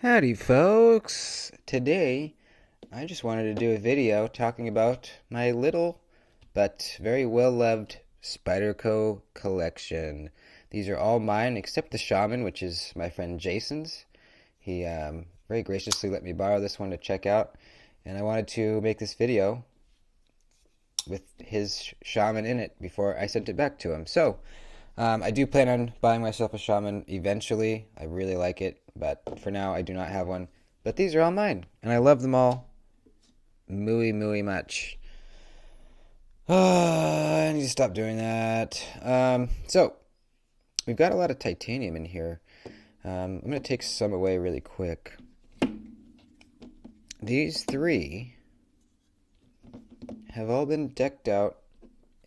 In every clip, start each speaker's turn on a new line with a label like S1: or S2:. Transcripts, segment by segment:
S1: Howdy folks! Today I just wanted to do a video talking about my little but very well loved Spyderco collection. These are all mine except the Shaman, which is my friend Jason's. He very graciously let me borrow this one to check out, and I wanted to make this video with his Shaman in it before I sent it back to him. So I do plan on buying myself a Shaman eventually. I really like it, but for now I do not have one. But these are all mine, and I love them all muy much. I need to stop doing that. So we've got a lot of titanium in here. I'm going to take some away really quick. These three have all been decked out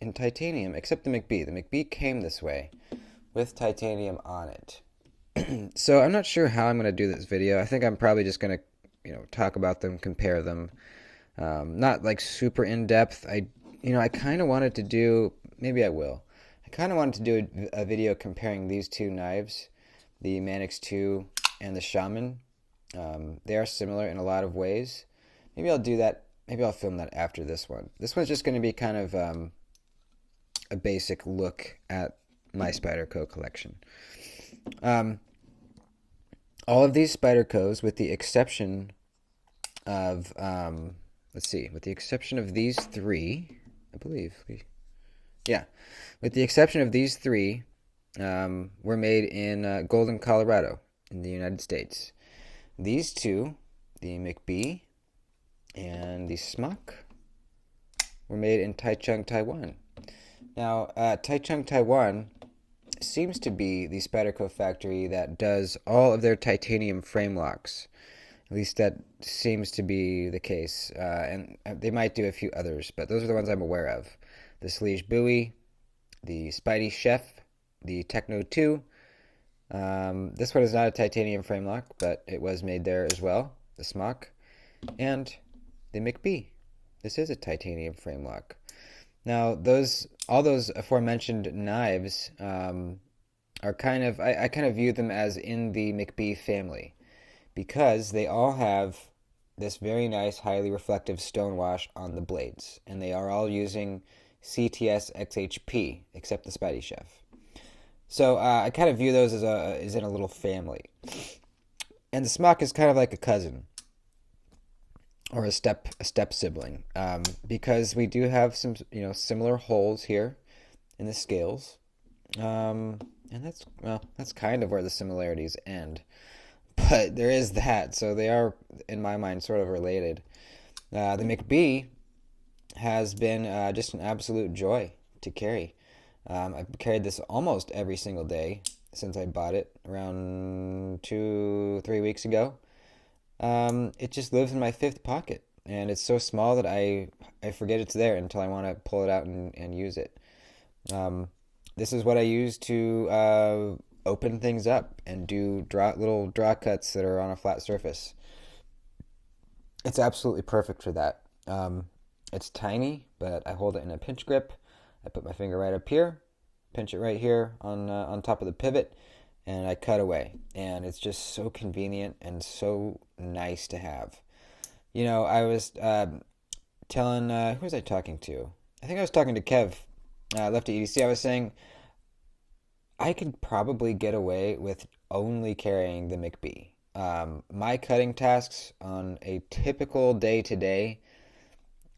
S1: in titanium, except the McBee. The McBee came this way with titanium on it. So I'm not sure how I'm going to do this video. I think I'm probably just going to, talk about them, compare them. Not like super in depth. I kind of wanted to do, maybe I will. I kind of wanted to do a video comparing these two knives, the Manix 2 and the Shaman. They are similar in a lot of ways. Maybe I'll do that. Maybe I'll film that after this one. This one's just going to be kind of a basic look at my Spyderco collection. All of these Spydercos, with the exception of, with the exception of these three, I believe, with the exception of these three, were made in Golden, Colorado, in the United States. These two, the McBee and the Smock, were made in Taichung, Taiwan. Now, Taichung, Taiwan seems to be the Spyderco factory that does all of their titanium frame locks. At least that seems to be the case. And they might do a few others, but those are the ones I'm aware of. The Sleege Buoy, the Spidey Chef, the Techno 2. This one is not a titanium frame lock, but it was made there as well. The Smock. And the McBee. This is a titanium frame lock. Now, all those aforementioned knives are kind of, I kind of view them as in the McBee family, because they all have this very nice, highly reflective stonewash on the blades, and they are all using CTS XHP, except the Spidey Chef. So I kind of view those as in a little family, and the Smock is kind of like a cousin, or a step sibling, because we do have some similar holes here in the scales, and that's kind of where the similarities end. But there is that, so they are, in my mind, sort of related. The McBee has been just an absolute joy to carry. I've carried this almost every single day since I bought it around 2-3 weeks ago. It just lives in my fifth pocket, and it's so small that I forget it's there until I want to pull it out and use it. This is what I use to open things up and do little draw cuts that are on a flat surface. It's absolutely perfect for that. It's tiny, but I hold it in a pinch grip. I put my finger right up here, pinch it right here on top of the pivot, and I cut away. And it's just so convenient and so nice to have. I was telling, who was I talking to? I think I was talking to Kev, left at EDC. I was saying I could probably get away with only carrying the McBee. My cutting tasks on a typical day-to-day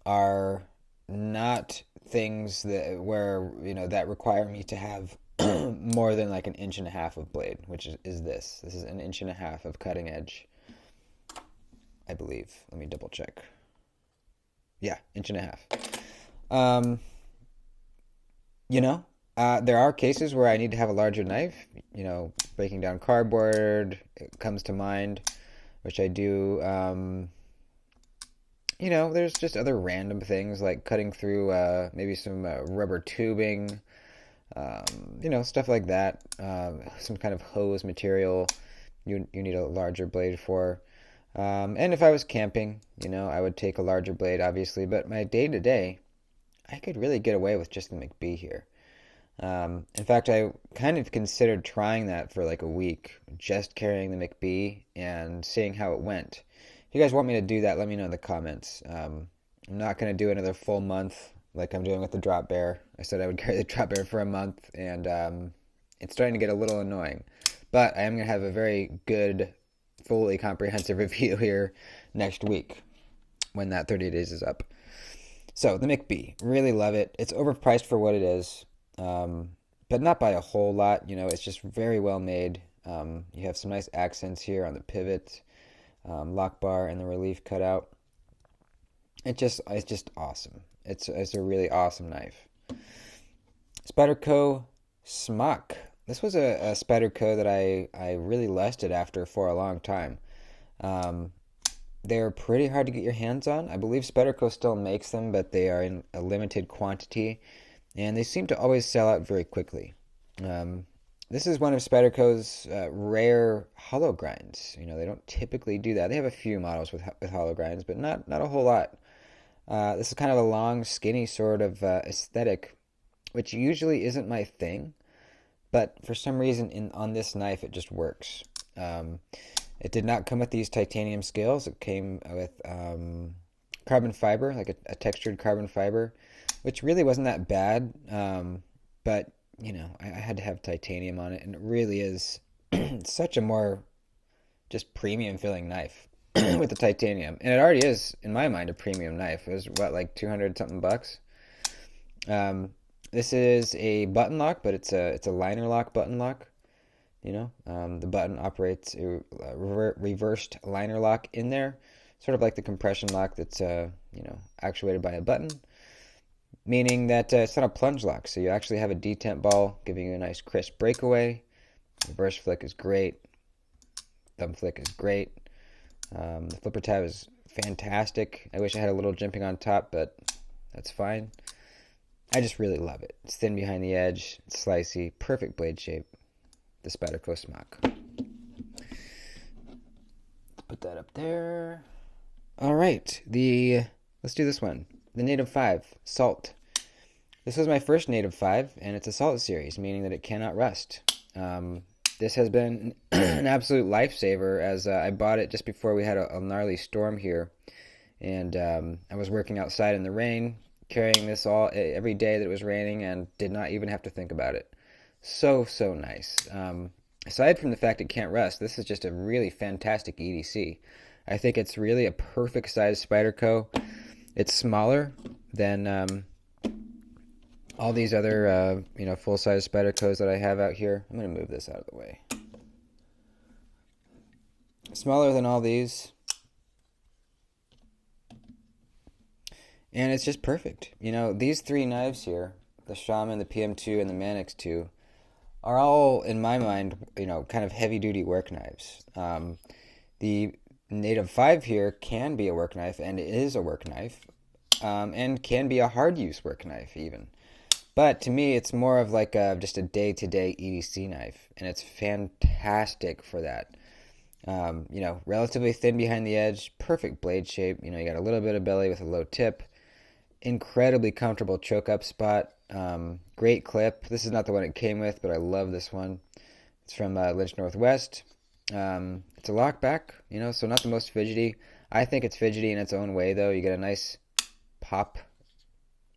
S1: are not things that require me to have more than like 1.5 inches of blade, which is this. This is 1.5 inches of cutting edge, I believe. Let me double check. Yeah, 1.5 inches. There are cases where I need to have a larger knife. Breaking down cardboard, it comes to mind, which I do. There's just other random things like cutting through maybe some rubber tubing, stuff like that. Some kind of hose material you need a larger blade for. And if I was camping, I would take a larger blade, obviously. But my day-to-day, I could really get away with just the McBee here. In fact, I kind of considered trying that for like a week, just carrying the McBee and seeing how it went. If you guys want me to do that, let me know in the comments. I'm not going to do another full month like I'm doing with the drop bear. I said I would carry the drop bear for a month, and it's starting to get a little annoying. But I am going to have a very good, fully comprehensive review here next week when that 30 days is up. So, the McBee, really love it. It's overpriced for what it is, but not by a whole lot. You know, it's just very well made. You have some nice accents here on the pivot, lock bar, and the relief cutout. It's just awesome. It's a really awesome knife. Spyderco Smock. This was a Spyderco that I really lusted after for a long time. They're pretty hard to get your hands on. I believe Spyderco still makes them, but they are in a limited quantity, and they seem to always sell out very quickly. This is one of Spyderco's rare hollow grinds. You know, they don't typically do that. They have a few models with hollow grinds, but not a whole lot. This is kind of a long, skinny sort of aesthetic, which usually isn't my thing, but for some reason on this knife it just works. It did not come with these titanium scales. It came with carbon fiber, like a textured carbon fiber, which really wasn't that bad, but you know, I had to have titanium on it, and it really is such a more just premium feeling knife with the titanium. And it already is, in my mind, a premium knife. It was, what, like 200 something bucks? This is a button lock, but it's a liner lock button lock. You know, the button operates a reversed liner lock in there, sort of like the compression lock that's, you know, actuated by a button, meaning that it's not a plunge lock. So you actually have a detent ball giving you a nice crisp breakaway. Reverse flick is great. Thumb flick is great. The flipper tab is fantastic. I wish I had a little jimping on top, but that's fine. I just really love it. It's thin behind the edge. It's slicey. Perfect blade shape. The Spyderco Smock. Put that up there. All right. Let's do this one. The Native 5 Salt. This was my first Native 5, and it's a Salt series, meaning that it cannot rust. This has been an absolute lifesaver, as I bought it just before we had a gnarly storm here, and I was working outside in the rain, carrying this every day that it was raining, and did not even have to think about it. So nice. Aside from the fact it can't rust, this is just a really fantastic EDC. I think it's really a perfect size Spyderco. It's smaller than all these other you know, full-size Spydercos that I have out here. I'm going to move this out of the way. Smaller than all these. And it's just perfect. You know, these three knives here, the Shaman, the PM2, and the Manix 2, are all, in my mind, you know, kind of heavy-duty work knives. The Native 5 here can be a work knife, and it is a work knife, and can be a hard-use work knife, even. But to me, it's more of like just a day-to-day EDC knife, and it's fantastic for that. You know, relatively thin behind the edge, perfect blade shape. You know, you got a little bit of belly with a low tip, incredibly comfortable choke-up spot. Great clip. This is not the one it came with, but I love this one. It's from Lynch Northwest. It's a lockback, you know, so not the most fidgety. I think it's fidgety in its own way, though. You get a nice pop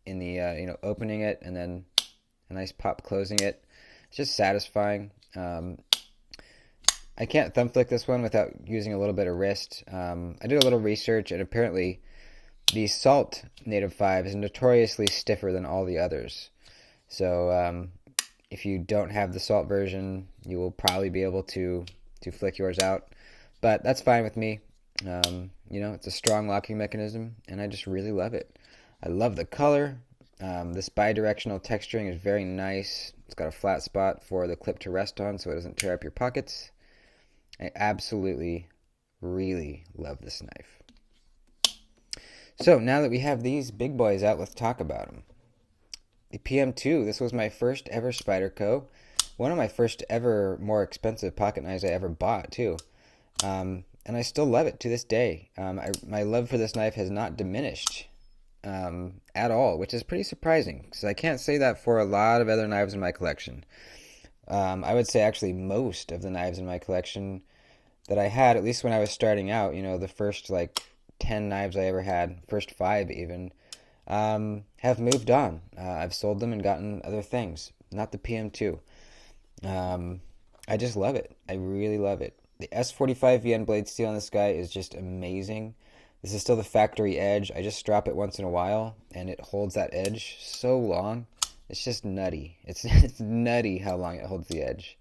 S1: in the, you know, opening it, and then a nice pop closing it. It's just satisfying. I can't thumb flick this one without using a little bit of wrist. I did a little research, and apparently the Salt Native 5 is notoriously stiffer than all the others. So if you don't have the Salt version, you will probably be able to flick yours out. But that's fine with me. You know, it's a strong locking mechanism, and I just really love it. I love the color. This bidirectional texturing is very nice. It's got a flat spot for the clip to rest on so it doesn't tear up your pockets. I absolutely, really love this knife. So now that we have these big boys out, let's talk about them. The PM2, this was my first ever Spyderco. One of my first ever more expensive pocket knives I ever bought, too. And I still love it to this day. My love for this knife has not diminished at all, which is pretty surprising because I can't say that for a lot of other knives in my collection. I would say actually most of the knives in my collection that I had, at least when I was starting out, the first like 10 knives I ever had, first five even, have moved on. I've sold them and gotten other things, not the PM2. I just love it. I really love it. The S45 VN blade steel on this guy is just amazing. This is still the factory edge. I just strap it once in a while and it holds that edge so long. It's just nutty. It's nutty how long it holds the edge.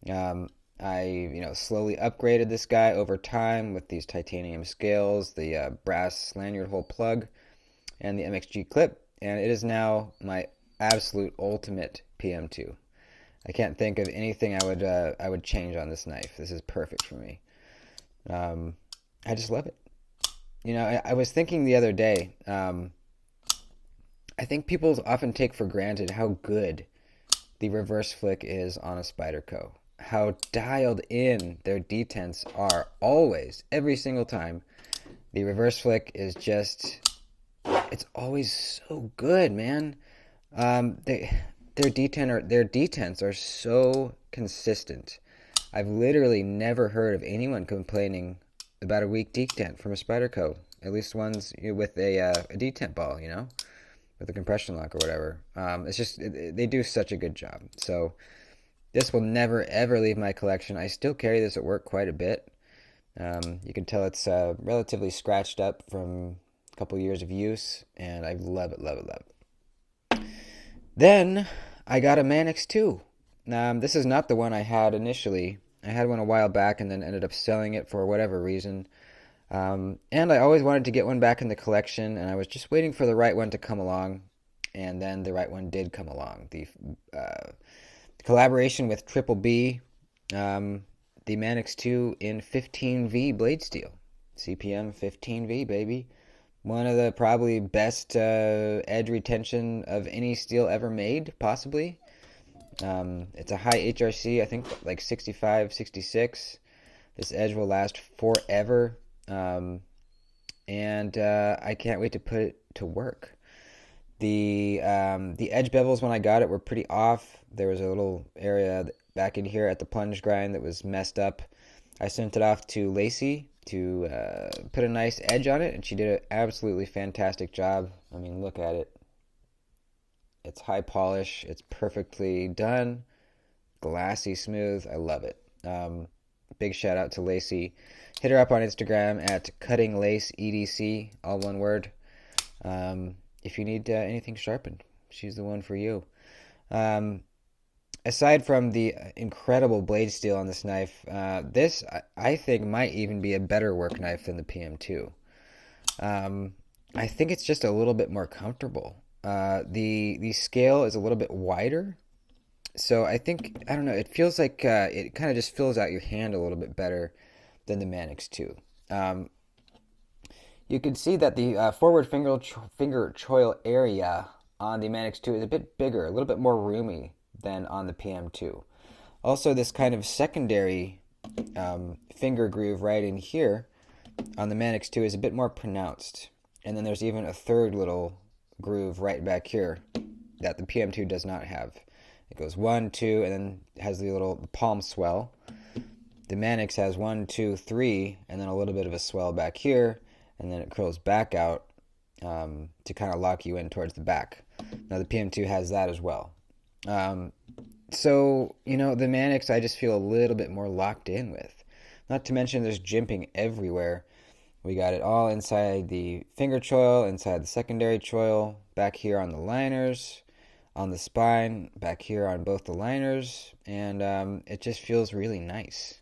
S1: I slowly upgraded this guy over time with these titanium scales, the brass lanyard hole plug, and the MXG clip, and it is now my absolute ultimate PM2. I can't think of anything I would change on this knife. This is perfect for me. I just love it. I was thinking the other day, I think people often take for granted how good the reverse flick is on a Spyderco. How dialed in their detents are always, every single time. The reverse flick is just, it's always so good, man. Their detents are so consistent. I've literally never heard of anyone complaining about a weak detent from a Spyderco. At least ones with a detent ball, with a compression lock or whatever. It's just they do such a good job. So this will never ever leave my collection. I still carry this at work quite a bit. You can tell it's relatively scratched up from a couple years of use, and I love it, love it, love it. Then I got a Manix 2. This is not the one I had initially. I had one a while back and then ended up selling it for whatever reason. And I always wanted to get one back in the collection, and I was just waiting for the right one to come along, and then the right one did come along. The collaboration with Triple B, the Manix 2 in 15V blade steel. CPM 15V, baby. One of the probably best edge retention of any steel ever made, possibly. It's a high HRC, I think like 65, 66. This edge will last forever. And I can't wait to put it to work. The edge bevels when I got it were pretty off. There was a little area back in here at the plunge grind that was messed up. I sent it off to Lacey to put a nice edge on it, and she did an absolutely fantastic job. I mean, look at it. It's high polish. It's perfectly done. Glassy smooth. I love it. Big shout out to Lacey. Hit her up on Instagram at cuttinglaceedc, all one word. If you need anything sharpened, she's the one for you. Aside from the incredible blade steel on this knife, this I think might even be a better work knife than the PM2. I think it's just a little bit more comfortable. The scale is a little bit wider, so I think, I don't know, it feels like it kind of just fills out your hand a little bit better than the Manix 2. You can see that the forward finger choil area on the Manix 2 is a bit bigger, a little bit more roomy than on the PM2. Also, this kind of secondary finger groove right in here on the Manix 2 is a bit more pronounced. And then there's even a third little groove right back here that the PM2 does not have. It goes 1, 2, and then has the little palm swell. The Manix has 1, 2, 3, and then a little bit of a swell back here, and then it curls back out to kind of lock you in towards the back. Now the PM2 has that as well. So, the Manix I just feel a little bit more locked in with. Not to mention there's jimping everywhere. We got it all inside the finger choil, inside the secondary choil, back here on the liners, on the spine, back here on both the liners, and it just feels really nice.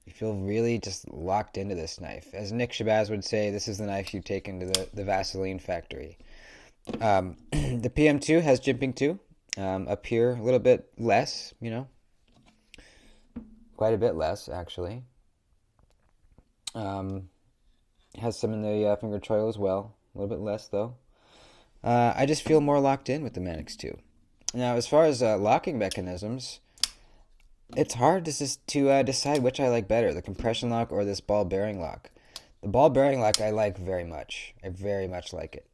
S1: You feel really just locked into this knife. As Nick Shabazz would say, this is the knife you take into the Vaseline factory. The PM2 has jimping too. Up here, a little bit less, quite a bit less, actually. Has some in the finger choil as well, a little bit less, though. I just feel more locked in with the Manix 2. Now, as far as locking mechanisms, it's hard to decide which I like better, the compression lock or this ball bearing lock. The ball bearing lock I like very much. I very much like it.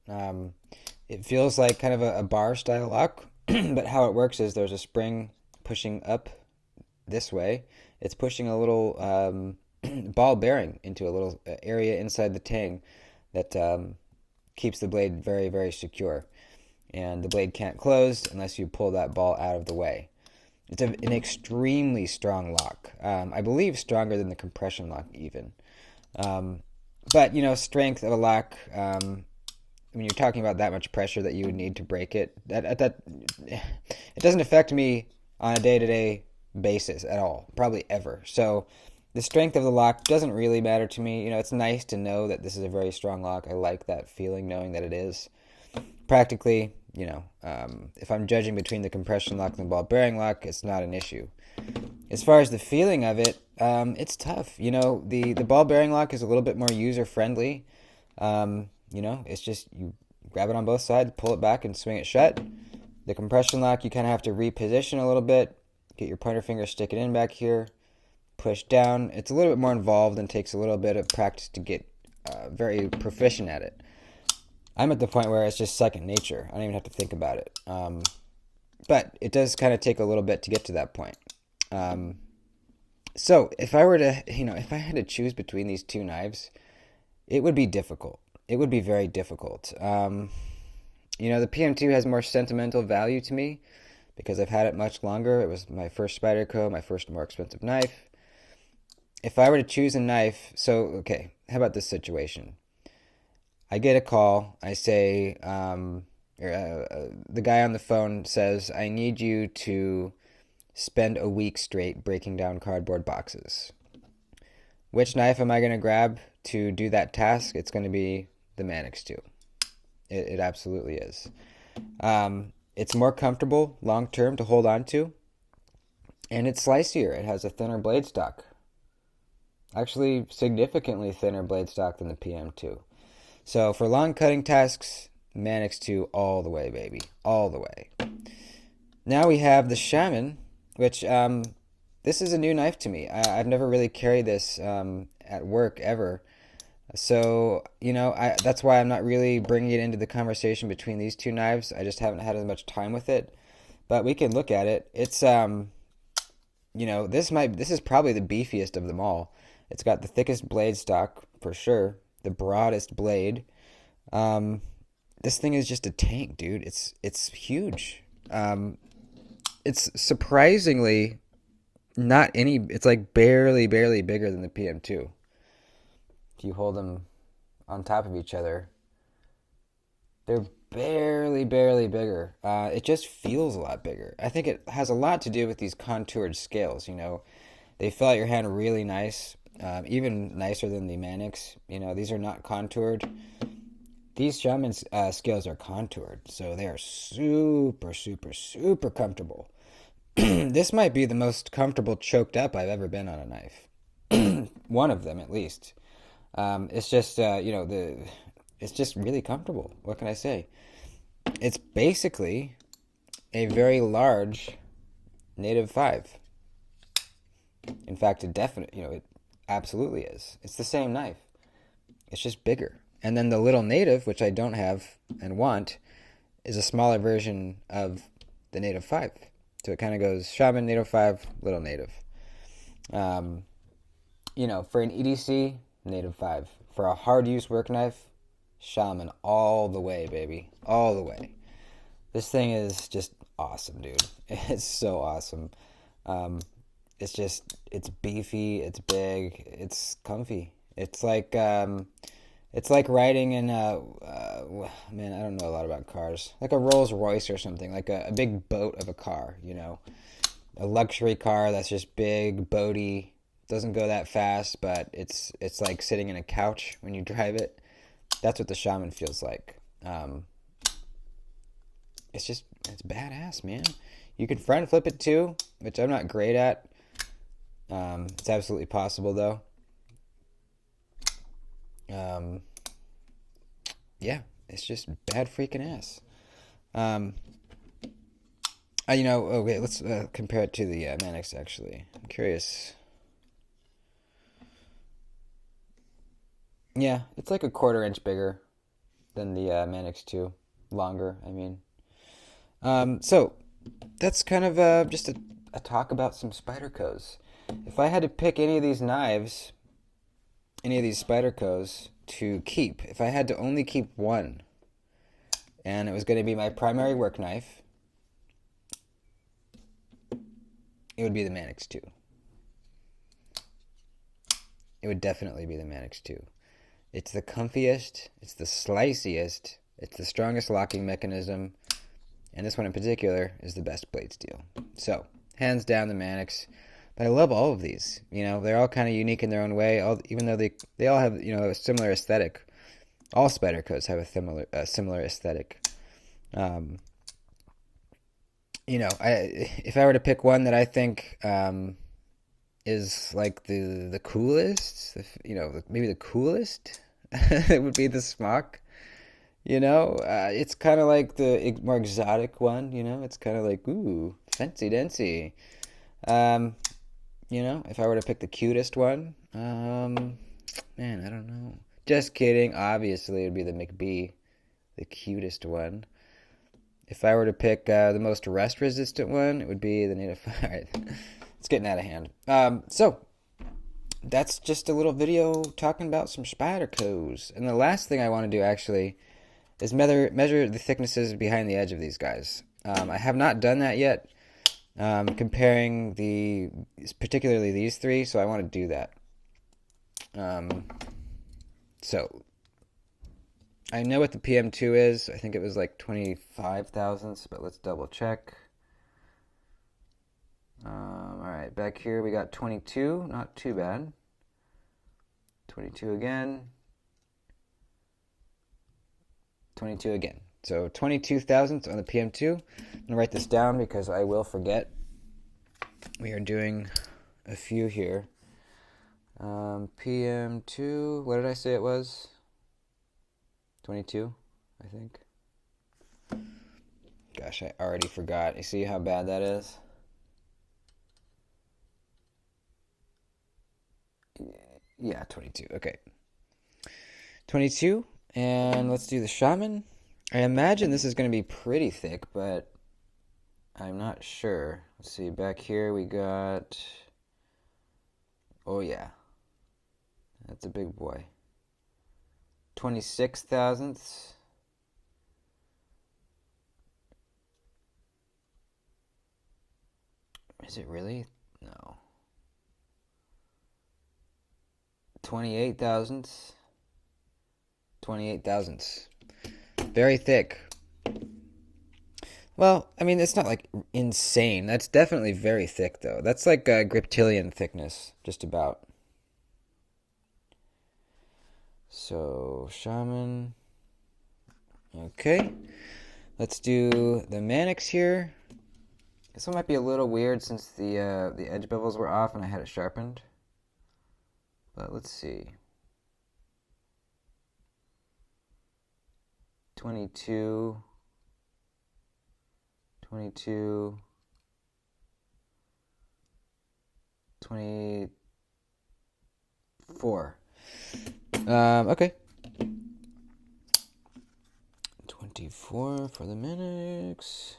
S1: It feels like kind of a bar style lock, but how it works is there's a spring pushing up this way. It's pushing a little ball bearing into a little area inside the tang that keeps the blade very, very secure. And the blade can't close unless you pull that ball out of the way. It's an extremely strong lock. I believe stronger than the compression lock even. But, strength of a lock, when you're talking about that much pressure that you would need to break it, it doesn't affect me on a day-to-day basis at all, probably ever. So the strength of the lock doesn't really matter to me. It's nice to know that this is a very strong lock. I like that feeling, knowing that it is. Practically, if I'm judging between the compression lock and the ball bearing lock, it's not an issue. As far as the feeling of it, it's tough. The ball bearing lock is a little bit more user friendly. It's just you grab it on both sides, pull it back, and swing it shut. The compression lock, you kind of have to reposition a little bit, get your pointer finger, stick it in back here, push down. It's a little bit more involved and takes a little bit of practice to get very proficient at it. I'm at the point where it's just second nature. I don't even have to think about it. But it does kind of take a little bit to get to that point. So if I were to, if I had to choose between these two knives, it would be difficult. It would be very difficult. The PM2 has more sentimental value to me because I've had it much longer. It was my first Spyderco, my first more expensive knife. If I were to choose a knife, okay, how about this situation? I get a call. I say, the guy on the phone says, I need you to spend a week straight breaking down cardboard boxes. Which knife am I going to grab to do that task? It's going to be the Manix 2. It absolutely is. It's more comfortable long term to hold on to, and it's slicier. It has a thinner blade stock. Actually, significantly thinner blade stock than the PM2. So for long cutting tasks, Manix 2 all the way, baby. All the way. Now we have the Shaman, which this is a new knife to me. I've never really carried this at work ever. So, that's why I'm not really bringing it into the conversation between these two knives. I just haven't had as much time with it. But we can look at it. It's, this is probably the beefiest of them all. It's got the thickest blade stock, for sure. The broadest blade. This thing is just a tank, dude. It's huge. It's surprisingly not any. It's like barely bigger than the PM2. If you hold them on top of each other, they're barely bigger. It just feels a lot bigger. I think it has a lot to do with these contoured scales. They fill out your hand really nice. Even nicer than the Manix. These are not contoured. These Shaman scales are contoured, so they are super comfortable. This might be the most comfortable choked up I've ever been on a knife. One of them, at least. It's just, it's just really comfortable. What can I say? It's basically a very large Native 5. In fact, it absolutely is. It's the same knife. It's just bigger. And then the little Native, which I don't have and want, is a smaller version of the Native 5. So it kind of goes Shaman, Native 5, little Native. For an EDC, Native 5. For a hard use work knife, Shaman all the way, baby. All the way. This thing is just awesome, dude. It's so awesome. It's beefy, it's big, it's comfy. It's like riding in I don't know a lot about cars. Like a Rolls Royce or something, like a big boat of a car, A luxury car that's just big, boaty, doesn't go that fast, but it's like sitting in a couch when you drive it. That's what the Shaman feels like. It's badass, man. You can front flip it too, which I'm not great at. It's absolutely possible though. Yeah, it's just bad freaking ass. Okay, let's compare it to the Manix actually. I'm curious. Yeah, it's like a 1/4 inch bigger than the Manix 2. Longer, I mean. So that's kind of just a talk about some Spydercos. If I had to pick any of these knives, any of these Spydercos to keep, if I had to only keep one, and it was going to be my primary work knife, it would be the Manix 2. It would definitely be the Manix 2. It's the comfiest, it's the sliciest, it's the strongest locking mechanism, and this one in particular is the best blade steel. So, hands down the Manix. But I love all of these. You know, they're all kind of unique in their own way, even though they all have, you know, a similar aesthetic. All Spydercos have a similar aesthetic. You know, if I were to pick one that I think is like the coolest, you know, maybe the coolest, it would be the Smock. You know, it's kind of like the more exotic one. You know, it's kind of like, ooh, fancy dancy. You know, if I were to pick the cutest one, man, I don't know. Just kidding. Obviously, it'd be the McBee, the cutest one. If I were to pick the most rust-resistant one, it would be the Native. All right, it's getting out of hand. So that's just a little video talking about some Spydercos. And the last thing I want to do actually is measure the thicknesses behind the edge of these guys. I have not done that yet. Comparing particularly these three, so I want to do that. So I know what the PM2 is. I think it was like 25 thousandths, but let's double check. All right, back here we got 22, not too bad. 22 again. 22 again. So 22 thousandths on the PM2. I'm going to write this down because I will forget. We are doing a few here. PM2, what did I say it was? 22, I think. Gosh, I already forgot. You see how bad that is? Yeah, 22. Okay. 22, and let's do the Shaman. I imagine this is going to be pretty thick, but I'm not sure. Let's see, back here we got... Oh, yeah. That's a big boy. 26 thousandths. Is it really? No. 28 thousandths. 28 thousandths. Very thick. Well, I mean, it's not like insane. That's definitely very thick, though. That's like a Griptilian thickness, just about. So, Shaman. Okay. Let's do the Manix here. This one might be a little weird since the edge bevels were off and I had it sharpened. But let's see. 22, 22, 24. Okay. 24 for the Manix.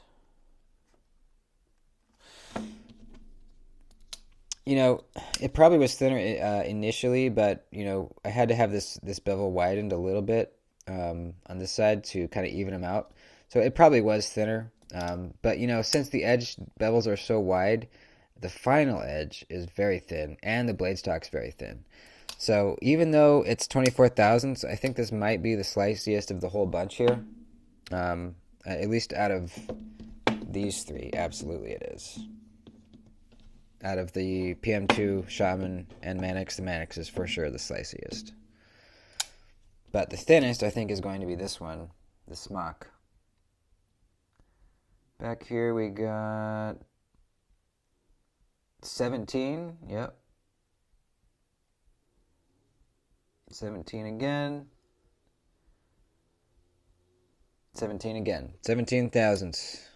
S1: You know, it probably was thinner initially, but, you know, I had to have this bevel widened a little bit on this side to kind of even them out. So it probably was thinner. But, you know, since the edge bevels are so wide, the final edge is very thin, and the blade stock's very thin. So even though it's 24 thousandths, I think this might be the sliciest of the whole bunch here. At least out of these three, absolutely it is. Out of the PM2, Shaman, and Manix, the Manix is for sure the sliciest. But the thinnest, I think, is going to be this one, the Smock. Back here we got 17, yep. 17 again. 17 again. 17 thousandths.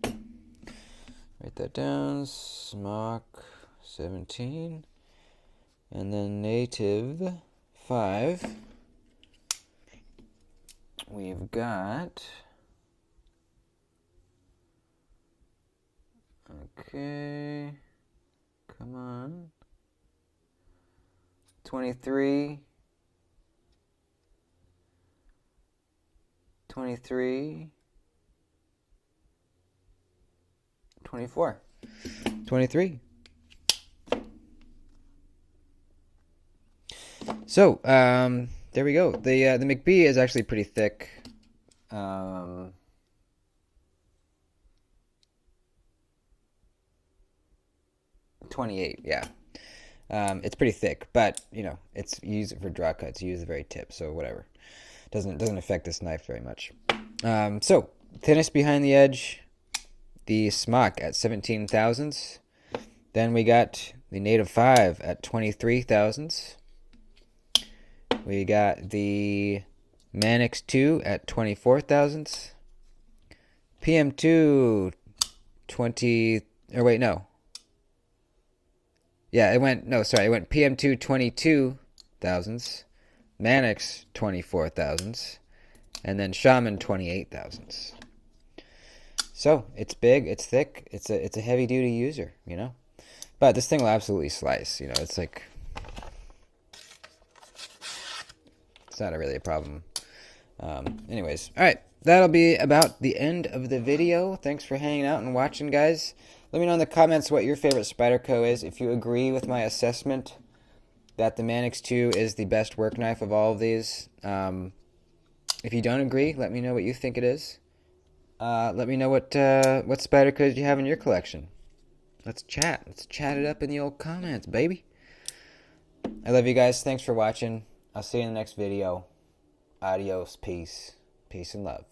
S1: Write that down. Smock 17. And then Native 5. we've got... Okay, come on. 23, 23, 24, 23. So, there we go. The McBee is actually pretty thick. 28, yeah. It's pretty thick, but you know, it's use it for draw cuts. You use the very tip, so whatever. Doesn't affect this knife very much. So thinnest behind the edge, the Smock at 17 thousandths. Then we got the Native 5 at 23 thousandths. We got the Manix 2 at 24 thousandths. PM2 20, or wait, no. Yeah, it went PM2 22 thousandths, Manix 24 thousandths, and then Shaman 28 thousandths. So it's big, it's thick, it's a heavy duty user, you know. But this thing will absolutely slice, you know. It's like, it's not really a problem. Anyways, all right, that'll be about the end of the video. Thanks for hanging out and watching, guys. Let me know in the comments what your favorite Spyderco is. If you agree with my assessment that the Manix 2 is the best work knife of all of these. If you don't agree, let me know what you think it is. Let me know what Spydercos you have in your collection. Let's chat. Let's chat it up in the old comments, baby. I love you guys. Thanks for watching. I'll see you in the next video. Adios. Peace. Peace and love.